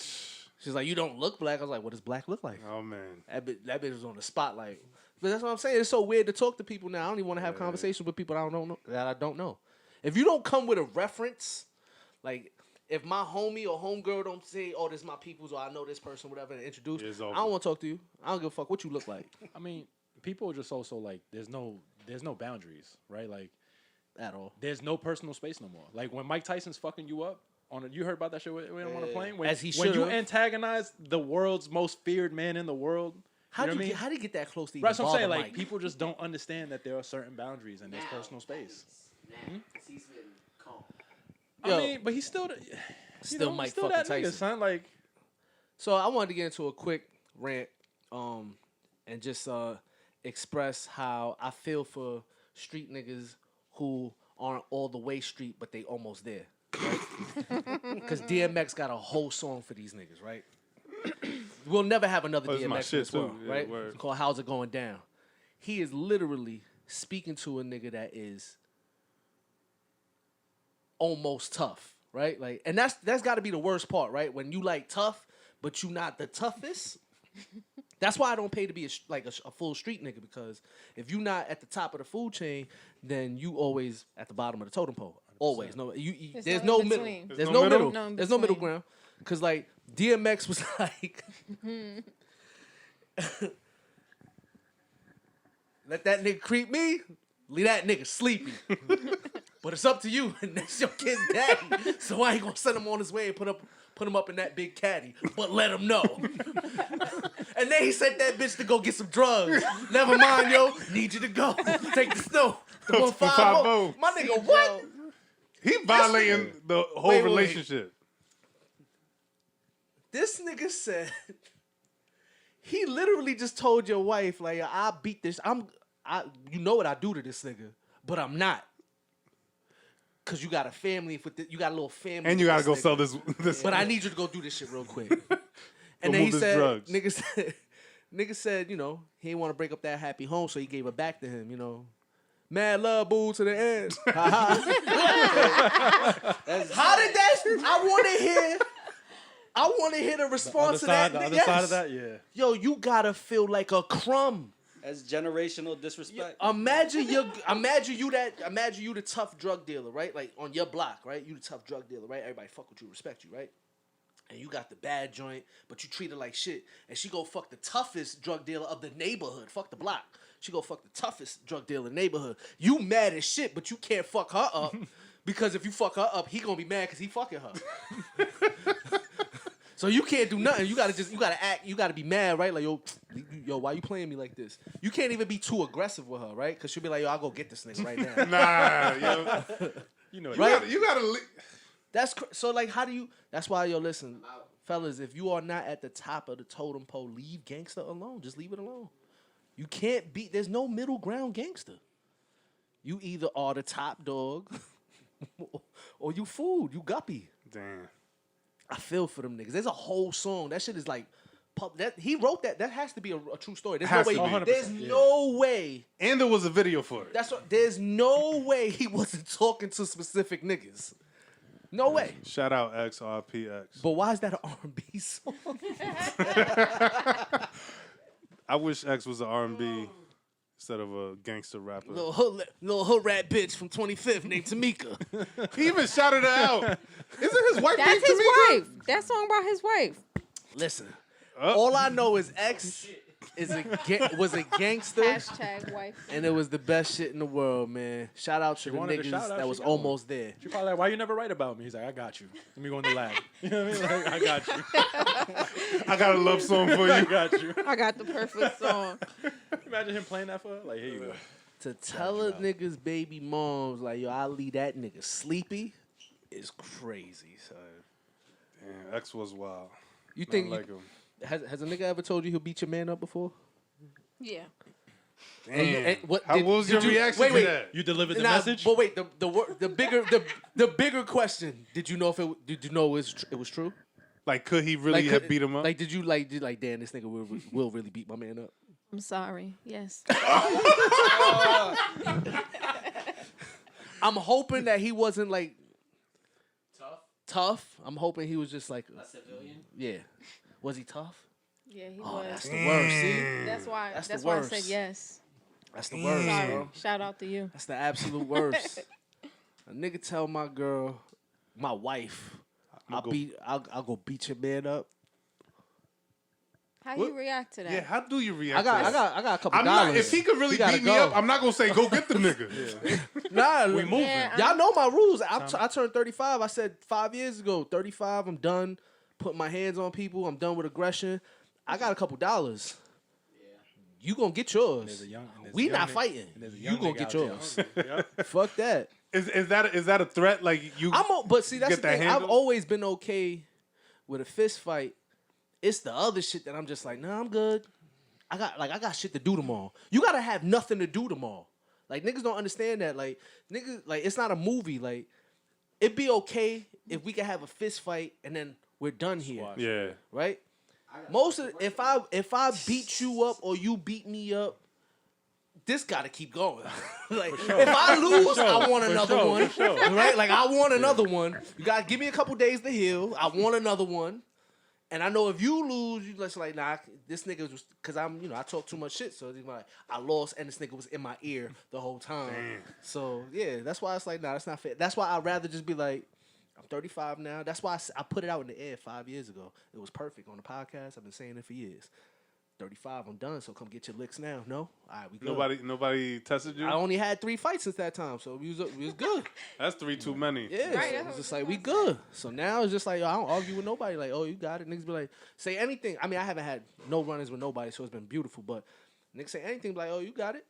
she's like, you don't look black. I was like, what does black look like? Oh man. That bitch was on the spotlight. But that's what I'm saying. It's so weird to talk to people now. I don't even want to have conversations with people that I don't know. If you don't come with a reference, like if my homie or homegirl don't say, oh, this is my people's or I know this person, whatever, and introduce, It's I over. don't want to talk to you. I don't give a fuck what you look like. I mean, people are just so like there's no boundaries, right? Like At all. there's no personal space no more. Like when Mike Tyson's fucking you up you heard about that shit on a plane? As he when you should've. antagonize the world's most feared man in the world. How You know do what I you mean? how do you get that close to even Right, so I'm saying bother like Mike? people just don't understand that there are certain boundaries and there's personal space. Yo. I mean, but he's still Still Mike still fucking that nigga, Tyson. son. Like So I wanted to get into a quick rant, and just express how I feel for street niggas who aren't all the way street, but they almost there, right? Because DMX got a whole song for these niggas, right? We'll never have another Oh, it's my DMX in shit this too. world, Yeah, right? word. It's called "How's It Going Down." He is literally speaking to a nigga that is almost tough, right? Like, and that's got to be the worst part, right? When you like tough, but you not the toughest. That's why I don't pay to be a full street nigga, because if you not at the top of the food chain, then you always at the bottom of the totem pole. Always, no, there's no in middle. between. There's no no middle? middle. No in There's no middle between. ground. Cause like DMX was like, let that nigga creep me, leave that nigga sleepy. But it's up to you, and that's your kid's daddy. So I ain't gonna send him on his way and put him up in that big caddy. But let him know. And then he sent that bitch to go get some drugs. Never mind, yo. Need you to go. Take the snow. The 150. My nigga, what? He violating the whole Wait. relationship. This nigga said he literally just told your wife, like, I beat this. You know what I do to this nigga, but I'm not. Cause you got a family you got a little family. And you gotta with go this sell nigga. this. But I need you to go do this shit real quick. And then move he this said, drugs. nigga said, you know, he didn't want to break up that happy home, so he gave it back to him, you know. Mad love, boo, to the end. How did that? I want to hear the response to that. the other Yes. side of that, yeah. Yo, you gotta feel like a crumb. That's generational disrespect. Imagine you the tough drug dealer, right? Like on your block, right? You the tough drug dealer, right? Everybody fuck with you, respect you, right? And you got the bad joint, but you treat her like shit. And she go fuck the toughest drug dealer of the neighborhood. Fuck the block. She go fuck the toughest drug dealer in the neighborhood. You mad as shit, but you can't fuck her up. Because if you fuck her up, he gonna be mad because he fucking her. So you can't do nothing. You gotta act. You gotta be mad, right? Like yo, why you playing me like this? You can't even be too aggressive with her, right? Because she'll be like, yo, I'll go get this nigga right now. Nah, yo. You know, Right? You gotta So like, how do you? That's why, yo, listen, fellas, if you are not at the top of the totem pole, leave gangster alone. Just leave it alone. You can't be. There's no middle ground gangster. You either are the top dog, or you food. You guppy. Damn. I feel for them niggas. There's a whole song. That shit is like, he wrote that. That has to be a true story. There's Has no to way. be. There's 100%, no way. And there was a video for it. That's what. There's no way he wasn't talking to specific niggas. No way. Shout out XRPX. But why is that an R&B song? I wish X was an R&B instead of a gangster rapper. little hood rat bitch from 25th named Tamika. He even shouted her out. Isn't his wife named That's his Tamika? wife. That song about his wife. Listen, Oh. all I know is X was a gangster, Hashtag wife. and it was the best shit in the world, man. Shout out to the wanted a niggas shout out, that she was got one. almost there. She probably like, why you never write about me? He's like, I got you. Let me go in the lab. You know what I mean? Like, I got you. I got a love song for I you. got you. I got the perfect song. Imagine him playing that for her. Like, here you go. To tell a nigga's baby moms like, yo, I leave that nigga sleepy is crazy, son. Damn, X was wild. You I think like him. has a nigga ever told you he'll beat your man up before? Yeah. Damn. What How was your reaction wait, to wait. that? You delivered the Nah, message? But wait, the bigger question: did you know it was true? Like, could he really have beat him up? Like, did damn, this nigga will really beat my man up? I'm sorry. Yes. I'm hoping that he wasn't like tough. I'm hoping he was just like A civilian. yeah. Was he tough? Yeah, he Oh, was. that's the worst. See, That's why. That's That's, the why I worst. said yes. that's the worst, Sorry. bro. Shout out to you. That's the absolute worst. A nigga tell my girl, my wife, I'll go beat your man up. How What? you react to that? Yeah, how do you react? I got a couple I'm dollars. not. If he could really You gotta beat me go. up, I'm not gonna say go get the nigga. Nah, We moving. Yeah, y'all know my rules. I turned 35. I said 5 years ago. 35. I'm done putting my hands on people. I'm done with aggression. I got a couple dollars. You gonna get yours. We not fighting. You gonna get yours. Fuck that. Is that a threat? Like you? But see, that's get the that thing. I've handle? always been okay with a fist fight. It's the other shit that I'm just like, nah, I'm good. I got shit to do tomorrow. You gotta have nothing to do tomorrow. Like niggas don't understand that. Like niggas, like it's not a movie. Like it'd be okay if we could have a fist fight and then we're done here. Yeah. Right? Most of if I beat you up or you beat me up, this gotta keep going. Like if I lose, I want another one. Right? Like I want another one. You gotta give me a couple days to heal. I want another one. And I know if you lose, you just like, nah, this nigga was, because I talk too much shit. So he's like, I lost and this nigga was in my ear the whole time. Damn. So, yeah, that's why it's like, nah, that's not fair. That's why I'd rather just be like, I'm 35 now. That's why I put it out in the air 5 years ago. It was perfect on the podcast. I've been saying it for years. 35, I'm done, so come get your licks now. No? All right, we good. Nobody tested you? I only had 3 fights since that time, so we was good. That's 3 too many. Yeah, Right, so it's just like, we good. So now it's just like, yo, I don't argue with nobody. Like, oh, you got it. Niggas be like, say anything. I mean, I haven't had no run-ins with nobody, so it's been beautiful, but niggas say anything, be like, oh, you got it.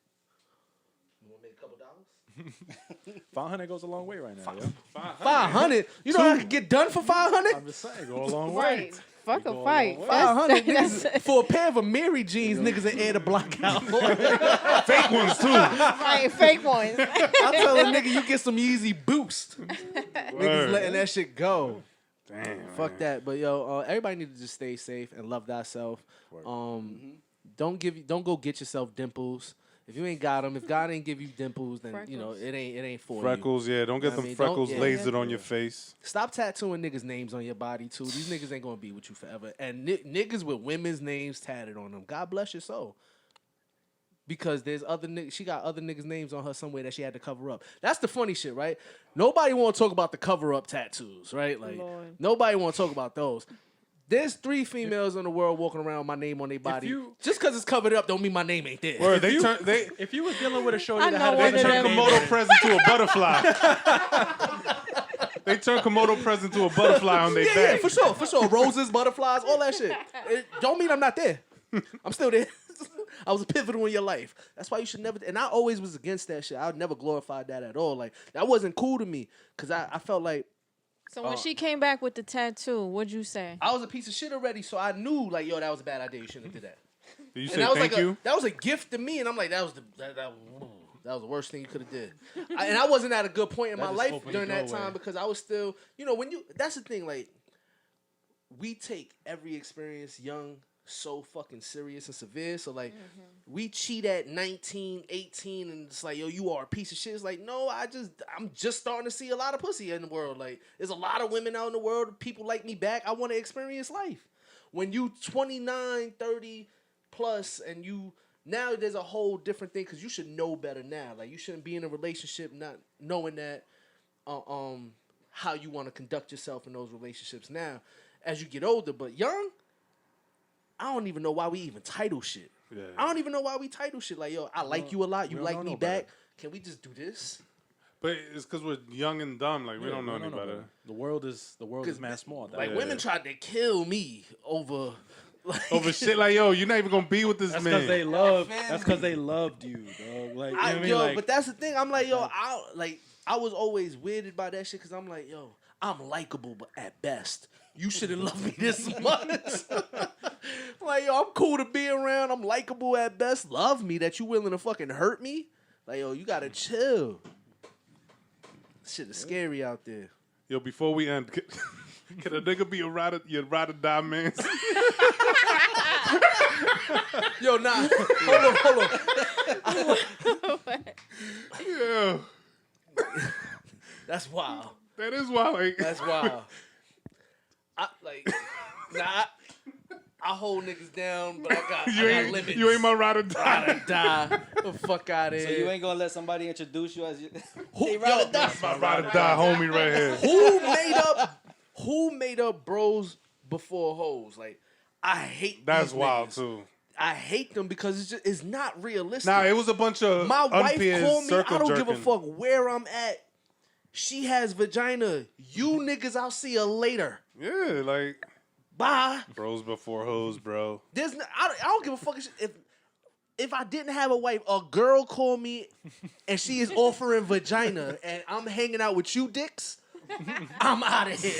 You want to make a couple dollars? 500 goes a long way right now. Yo. 500? You know I could get done for 500? I'm just saying, go a long way. Right. Fuck a fight. 500 That's- niggas for a pair of Amiri jeans, niggas in air to block out. Fake ones too. Right, fake ones. I tell a nigga you get some Yeezy Boost. Niggas letting that shit go. Damn. Fuck that. But yo, everybody need to just stay safe and love thyself. Don't go get yourself dimples. If you ain't got them, if God ain't give you dimples, then you know it ain't for Freckles, yeah. Don't get I them mean, freckles don't- lasered on your face. Stop tattooing niggas' names on your body too. These niggas ain't gonna be with you forever. And niggas with women's names tatted on them. God bless your soul. Because there's other niggas, she got other niggas' names on her somewhere that she had to cover up. That's the funny shit, right? Nobody want to talk about the cover up tattoos, right? Like Lord. nobody want to talk about those. There's 3 females in the world walking around with my name on their body. Just because it's covered up don't mean my name ain't there. Word, they If you was dealing with a shorty I that know had a one they of baby turn them. Komodo present to a butterfly. They turn Komodo present to a butterfly on their Yeah, back. for sure. Roses, butterflies, all that shit. It don't mean I'm not there. I'm still there. I was a pivotal in your life. That's why you should never. And I always was against that shit. I would never glorify that at all. Like that wasn't cool to me because I felt like So when she came back with the tattoo, what'd you say? I was a piece of shit already. So I knew like, yo, that was a bad idea. You shouldn't have did that. Did you And say that was thank like you? that was a gift to me. And I'm like, that was the worst thing you could have did. And I wasn't at a good point in my just life opened the during that doorway. time because I was still, that's the thing. Like we take every experience young so fucking serious and severe. So like we cheat at 19, 18 and it's like, yo, you are a piece of shit. It's like, no, I'm just starting to see a lot of pussy in the world. Like there's a lot of women out in the world, people like me back. I want to experience life. When you 29, 30 plus and you now there's a whole different thing because you should know better now. Like you shouldn't be in a relationship not knowing that how you want to conduct yourself in those relationships now as you get older. But young, I don't even know why we even title shit. Yeah. I don't even know why we title shit. Like, yo, I like you a lot. You we don't like know me no back. better. Can we just do this? But it's because we're young and dumb. Like we don't know any no better. The world is man small. Like Yeah. women tried to kill me over. Like, Over shit like, yo, you're not even gonna be with this That's man. because they love. That's because they loved you, dog. Like, you know what I mean? Like, but that's the thing. I'm like, yo, I was always weirded by that shit because I'm like, yo, I'm likable, but at best, you shouldn't love me this much. Like, yo, I'm cool to be around. I'm likable at best. Love me that you willing to fucking hurt me. Like, yo, you gotta chill. Shit is scary out there. Yo, before we end, can a nigga be your ride or die man? Yo, nah. Hold on. Yeah, That's wild. that is why. Like, That's wild. I hold niggas down, but I got limits. you ain't my ride or die. Ride or die. The fuck out of So here. you ain't gonna let somebody introduce you as you. Who, That's my ride or die homie right here. who made up bros before hoes? Like, I hate That's these wild niggas. too. I hate them because it's not realistic. Nah, it was a bunch of My wife unpaired called me. circle I don't jerking. give a fuck where I'm at. She has vagina. You niggas, I'll see you later. Yeah, like Bye. bros before hoes, bro. I don't give a fuck if I didn't have a wife. A girl called me and she is offering vagina, and I'm hanging out with you dicks. I'm out of here.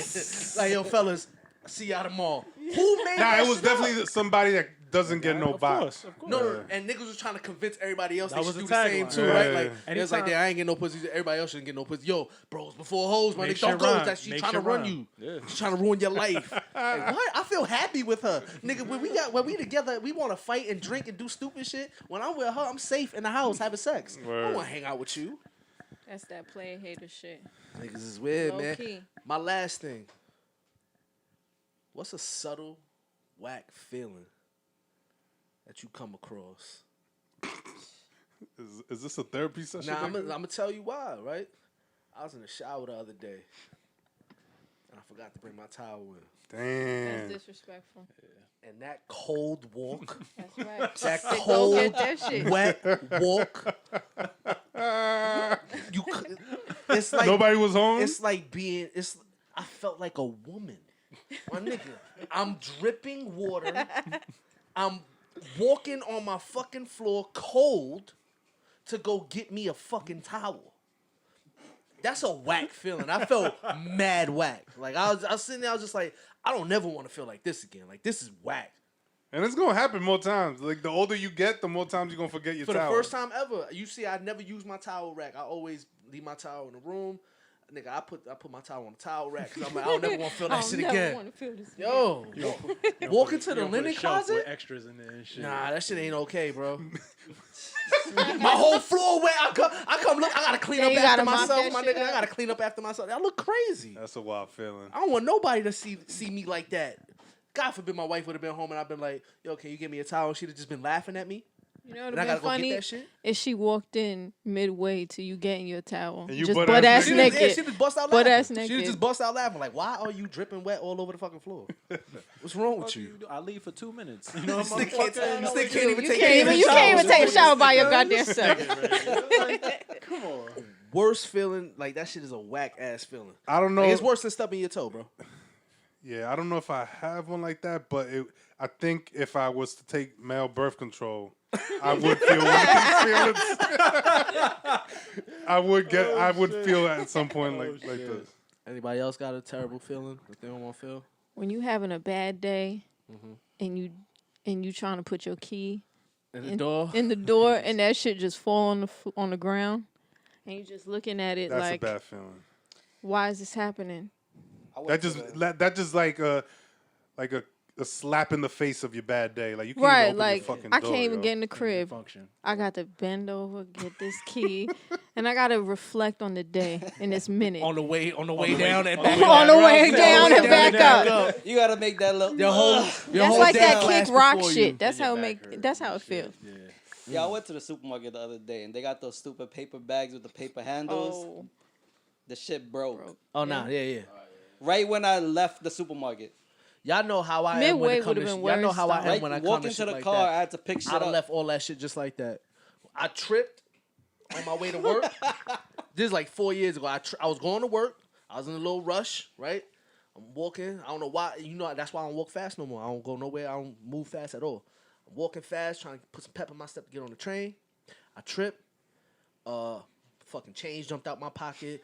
Like, yo, fellas, see y'all tomorrow. Who made Nah, that it was shit up? definitely somebody that doesn't get no Of box. course. No, and niggas was trying to convince everybody else That they was should do the the same tagline. too, Yeah. right? Like, it was like, Anytime- I ain't getting no pussy. Everybody else shouldn't get no pussy. Yo, bros before hoes, man. Make Don't shit go with rhyme. that. She Make trying to shit run rhyme. you. Yeah. She's trying to ruin your life. Like, what? I feel happy with her, nigga. When we together, we want to fight and drink and do stupid shit. When I'm with her, I'm safe in the house having sex. I Word. don't want to hang out with you. That's that player hater shit. Niggas is weird, Low man. key. My last thing. What's a subtle, whack feeling that you come across? Is this a therapy session? Now, I'm nigga? gonna tell you why, right? I was in the shower the other day, and I forgot to bring my towel in. Damn. That's disrespectful. And that cold walk, That's right. that Go cold, get that shit. wet walk, it's like Nobody was home. It's like I felt like a woman. My nigga, I'm dripping water. I'm walking on my fucking floor cold to go get me a fucking towel. That's a whack feeling. I felt mad whack. Like I was sitting there, I was just like, I don't never want to feel like this again. Like this is whack. And it's gonna happen more times. Like the older you get, the more times you're gonna forget your For towel. the first time ever, you see, I never use my towel rack. I always leave my towel in the room. Nigga, I put my towel on the towel rack because I'm like, I don't never want to feel that shit I don't never again. want to feel this. Yo, walk into the You don't put a linen shelf closet. with extras in there and shit. Nah, that shit ain't okay, bro. My whole floor wet. I come look. I gotta clean Yeah, up you after gotta mop myself, that my shit nigga. I up. gotta clean up after myself. I look crazy. That's a wild feeling. I don't want nobody to see me like that. God forbid my wife would have been home and I've been like, yo, can you give me a towel? She'd have just been laughing at me. You know what And I would gotta be go funny get that shit. if she walked in midway to you getting your towel, And you just butt butt ass ass naked. Yeah, naked. she just bust out Butt laughing. ass She naked. just bust out laughing. Like, why are you dripping wet all over the fucking floor? What's wrong with What you? do? I leave for 2 minutes. You know, This nigga can't, motherfucker. this nigga can't even You take can't even. a You shower. can't even take a shower by your goddamn self. Come on. Worst feeling, like that shit is a whack ass feeling. I don't know. Like, it's worse than stubbing your toe, bro. Yeah, I don't know if I have one like that, but I think if I was to take male birth control, I would feel one of these feelings. I would feel at some point like this. Anybody else got a terrible feeling that they don't want to feel? When you having a bad day, and you trying to put your key In the door? in the door, and that shit just fall on the ground, and you just looking at it That's like, a bad feeling. why is this happening? That just like a slap in the face of your bad day. Like you can't Right, even open like your fucking I door, can't even yo. get in the crib. Function. I got to bend over, get this key, and I got to reflect on the day in this minute. On the way down and on the back way up. On the way On the down way and back up. You gotta make that look. Your whole That's like day that flash kick rock before shit. you. That's how it Your make. back hurt That's how and it feels. shit. Yeah. Yeah, I went to the supermarket the other day and they got those stupid paper bags with the paper handles. Oh, The shit broke. Oh, nah, yeah. Right when I left the supermarket. Y'all know how I am Midway when it comes would've to been shit. Y'all know worse, how I though. am Right, when I come walking to to shit the like car, I that. had to pick shit I done up. left all that shit just like that. I tripped on my way to work. This is like 4 years ago. I was going to work. I was in a little rush, right? I'm walking. I don't know why. You know, that's why I don't walk fast no more. I don't go nowhere. I don't move fast at all. I'm walking fast, trying to put some pep in my step to get on the train. I trip. Fucking change jumped out my pocket.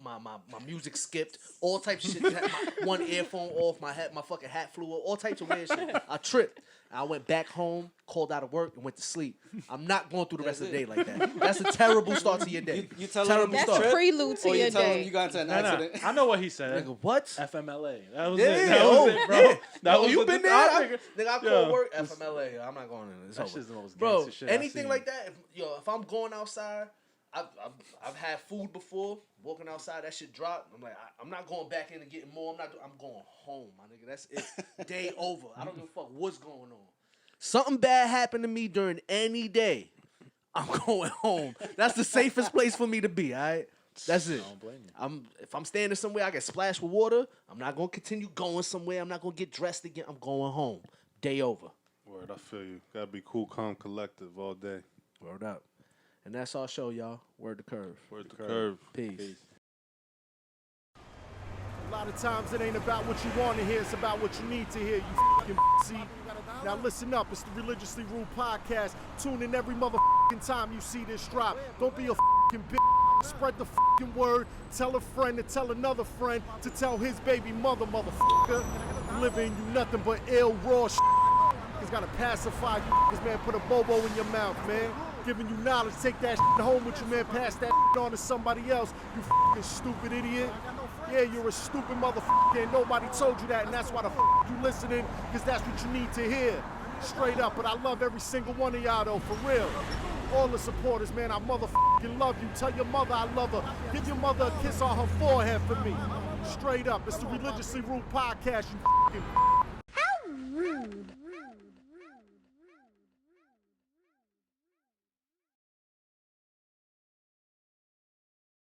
My music skipped. All types of shit. My one earphone off. My fucking hat flew off. All types of weird shit. I tripped. I went back home, called out of work, and went to sleep. I'm not going through the rest of the day like that. That's a terrible start to your day. You tell Terrible them that's start. a prelude to or your you tell them day. you got into an Nah, accident. I know what he said. Nigga, what? FMLA. That was Yeah, it. That was it, bro. yeah. That was you what been the- there? I I figured- Nigga, I Yo, call work FMLA. I'm not going in. It's That over. shit's the most Bro, gangster shit I've anything seen. like that, if I'm going outside, I've had food before. Walking outside, that shit dropped. I'm like, I'm not going back in and getting more. I'm going home, my nigga. That's it. Day over. I don't give a fuck what's going on. Something bad happened to me during any day. I'm going home. That's the safest place for me to be. All right. That's it. I don't blame you. If I'm standing somewhere, I get splashed with water. I'm not gonna continue going somewhere. I'm not gonna get dressed again. I'm going home. day over. Word, I feel you. Gotta be cool, calm, collective all day. Word up. And that's our show, y'all. Word to Curve. Word to Curve. Peace. A lot of times it ain't about what you want to hear, it's about what you need to hear, you fucking see. Now listen up, it's the Religiously Rude Podcast. Tune in every motherfucking time you see this drop. Don't be a fucking bitch. Spread the fucking word. Tell a friend to tell another friend to tell his baby mother, motherfucker. Living you nothing but ill, raw shit. It's gotta pacify you, cause man, put a bobo in your mouth, man. Giving you knowledge, take that shit home with you, man. Pass that shit on to somebody else, you fucking stupid idiot. Yeah, you're a stupid motherfucker, and nobody told you that, and that's why the fuck you listening, cause that's what you need to hear. Straight up, but I love every single one of y'all though, for real. All the supporters, man, I motherfucking love you. Tell your mother I love her. Give your mother a kiss on her forehead for me. Straight up, it's the Religiously Rude Podcast, you fucking